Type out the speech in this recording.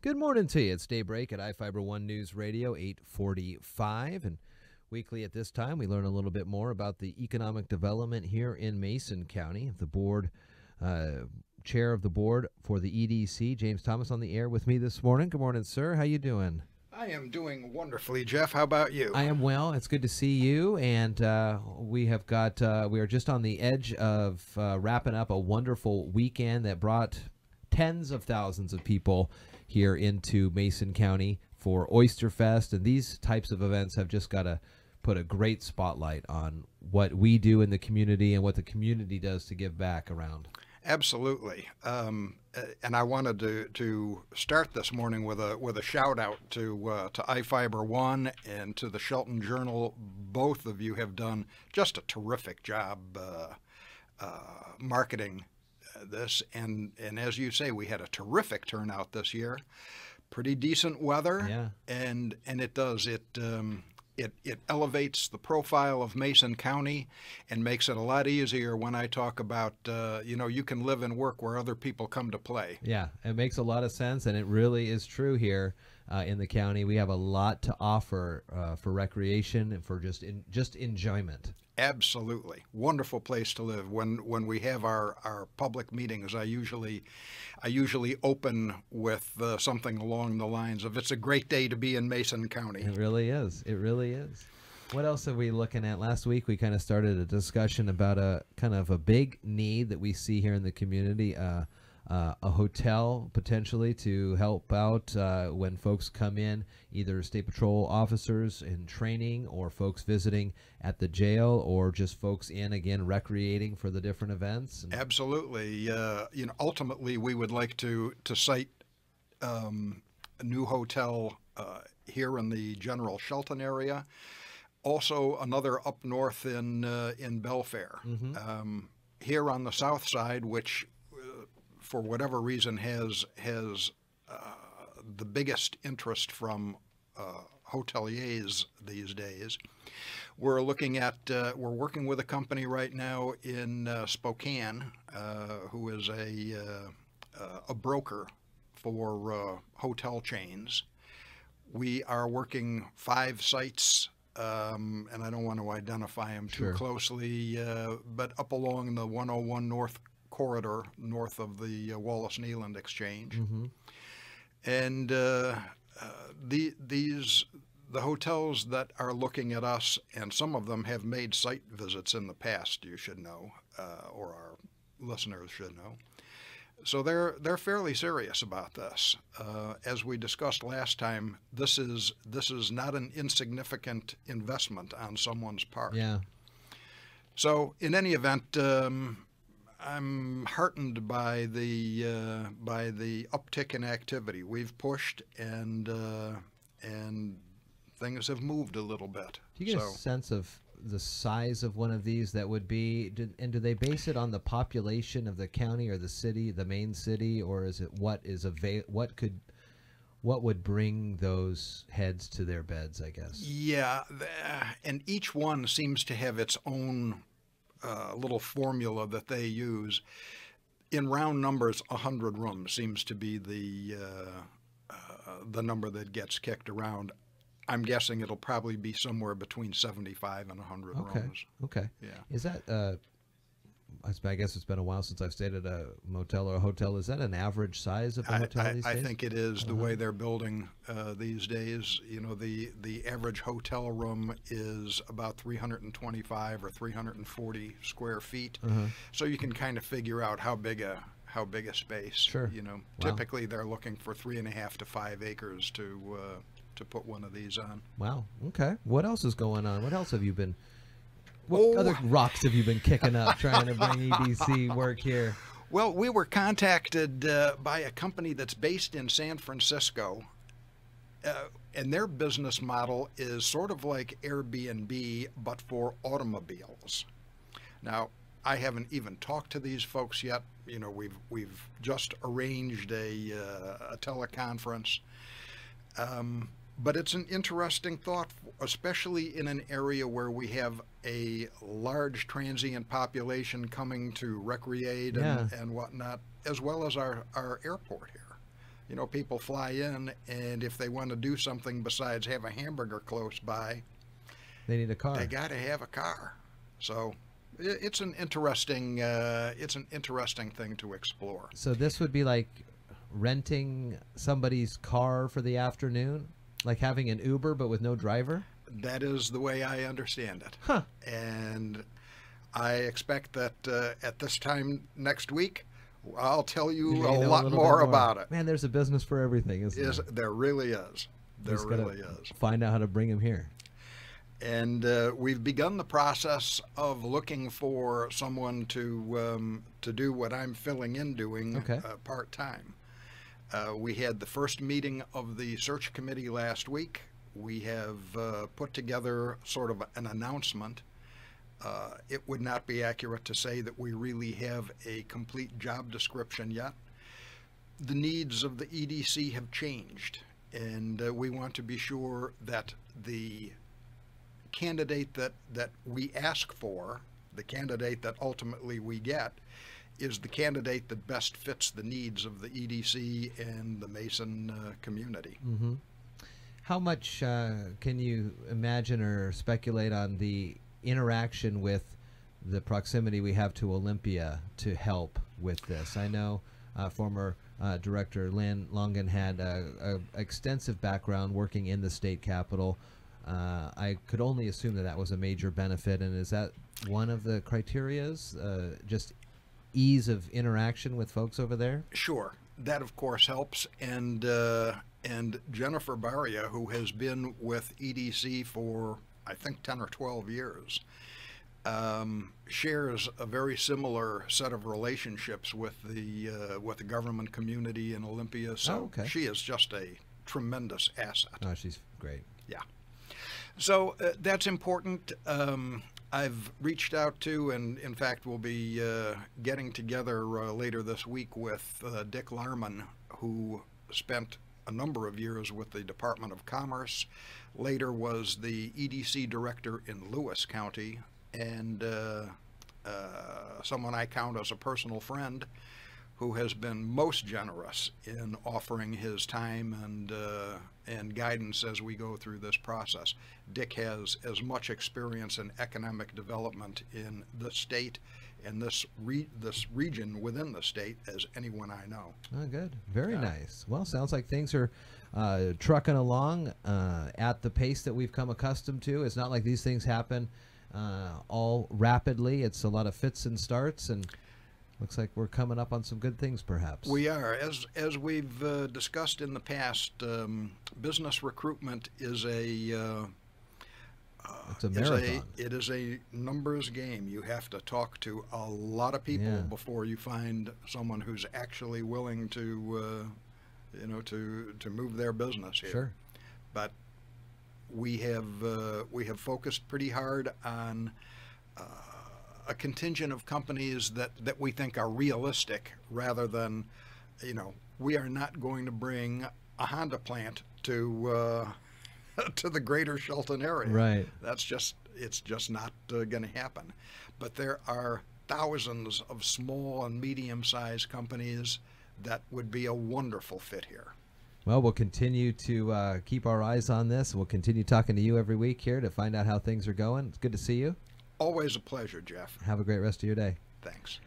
Good morning to you. It's Daybreak at iFiber One News Radio, 845. And weekly at this time, we learn a little bit more about the economic development here in Mason County. The board, chair of the board for the EDC, James Thomas, on the air with me this morning. Good morning, sir. How you doing? I am doing wonderfully, Jeff. How about you? I am well. It's good to see you. And we are just on the edge of wrapping up a wonderful weekend that brought tens of thousands of people here into Mason County for Oysterfest. And these types of events have just got to put a great spotlight on what we do in the community and what the community does to give back around. Absolutely. And I wanted to start this morning with a shout out to iFiber One and to the Shelton Journal. Both of you have done just a terrific job marketing this. And as you say, we had a terrific turnout this year. Pretty decent weather. Yeah. And it does. It elevates the profile of Mason County and makes it a lot easier when I talk about, you can live and work where other people come to play. Yeah, it makes a lot of sense, and it really is true here in the county. We have a lot to offer for recreation and for just enjoyment. Absolutely. Wonderful place to live. When we have our public meetings, I usually open with something along the lines of, it's a great day to be in Mason County. It really is. It really is. What else are we looking at? Last week we kind of started a discussion about a kind of a big need that we see here in the community, a hotel potentially to help out when folks come in, either state patrol officers in training or folks visiting at the jail or just folks in, again, recreating for the different events. Absolutely. Ultimately we would like to site a new hotel here in the general Shelton area. Also another up north in Belfair. Mm-hmm. Here on the south side, which for whatever reason has the biggest interest from hoteliers these days. We're looking at we're working with a company right now in Spokane who is a broker for hotel chains. We are working 5 sites, and I don't want to identify them too closely, but up along the 101 North corridor north of the Wallace-Neeland Exchange. Mm-hmm. And the hotels that are looking at us, and some of them have made site visits in the past, you should know, or our listeners should know. So they're fairly serious about this. As we discussed last time, this is not an insignificant investment on someone's part. Yeah. So in any event, I'm heartened by the uptick in activity. We've pushed and things have moved a little bit. Do you get a sense of the size of one of these that would be, and do they base it on the population of the county or the city, the main city, or is it what would bring those heads to their beds, I guess? Yeah, and each one seems to have its own little formula that they use. In round numbers, 100 rooms seems to be the number that gets kicked around. I'm guessing it'll probably be somewhere between 75 and 100 rooms. Okay. Yeah. Is that I guess it's been a while since I've stayed at a motel or a hotel. Is that an average size of a hotel these days? I think it is. The way they're building these days. The average hotel room is about 325 or 340 square feet. So you can kind of figure out how big a space. Sure. Typically they're looking for 3.5 to 5 acres to put one of these on. Wow. Okay. What else is going on? What else have you been? What other rocks have you been kicking up trying to bring EDC work here? Well, we were contacted by a company that's based in San Francisco, and their business model is sort of like Airbnb, but for automobiles. Now, I haven't even talked to these folks yet. We've just arranged a teleconference. But it's an interesting thought, especially in an area where we have a large transient population coming to recreate and whatnot, as well as our airport here. You know, people fly in, and if they want to do something besides have a hamburger close by, They need a car. they got to have a car. So it's an interesting thing to explore. So this would be like renting somebody's car for the afternoon, like having an Uber but with no driver? That is the way I understand it. Huh. And I expect that at this time next week, I'll tell you You're a gonna know lot little more bit about it. Man, there's a business for everything, isn't there? There really is. There Just gotta really is. Find out how to bring him here. And we've begun the process of looking for someone to do what I'm filling in doing Okay. part-time. We had the first meeting of the search committee last week. We have put together sort of an announcement. It would not be accurate to say that we really have a complete job description yet. The needs of the EDC have changed, and we want to be sure that the candidate that we ask for, the candidate that ultimately we get, is the candidate that best fits the needs of the EDC and the Mason community. Mm-hmm. How much can you imagine or speculate on the interaction with the proximity we have to Olympia to help with this? I know former Director Lynn Longan had a extensive background working in the state capitol. I could only assume that that was a major benefit, and is that one of the criterias, just ease of interaction with folks over there? Sure, that of course helps, and Jennifer Baria, who has been with EDC for I think 10 or 12 years, shares a very similar set of relationships with the government community in Olympia. So okay. She is just a tremendous asset. Oh, she's great. Yeah. So that's important. I've reached out to, and in fact we'll be getting together later this week with Dick Larman, who spent a number of years with the Department of Commerce, later was the EDC director in Lewis County, and someone I count as a personal friend, who has been most generous in offering his time and guidance as we go through this process. Dick has as much experience in economic development in the state and this region within the state as anyone I know. Oh, good. Very nice. Well, sounds like things are trucking along at the pace that we've come accustomed to. It's not like these things happen all rapidly. It's a lot of fits and starts, and looks like we're coming up on some good things, perhaps. We are. As we've discussed in the past, business recruitment is it's a marathon. It is a numbers game. You have to talk to a lot of people before you find someone who's actually willing to, to move their business here. Sure. But we have focused pretty hard on a contingent of companies that we think are realistic, rather than, we are not going to bring a Honda plant to to the greater Shelton area. Right. It's just not going to happen. But there are thousands of small and medium-sized companies that would be a wonderful fit here. Well, we'll continue to keep our eyes on this. We'll continue talking to you every week here to find out how things are going. It's good to see you. Always a pleasure, Jeff. Have a great rest of your day. Thanks.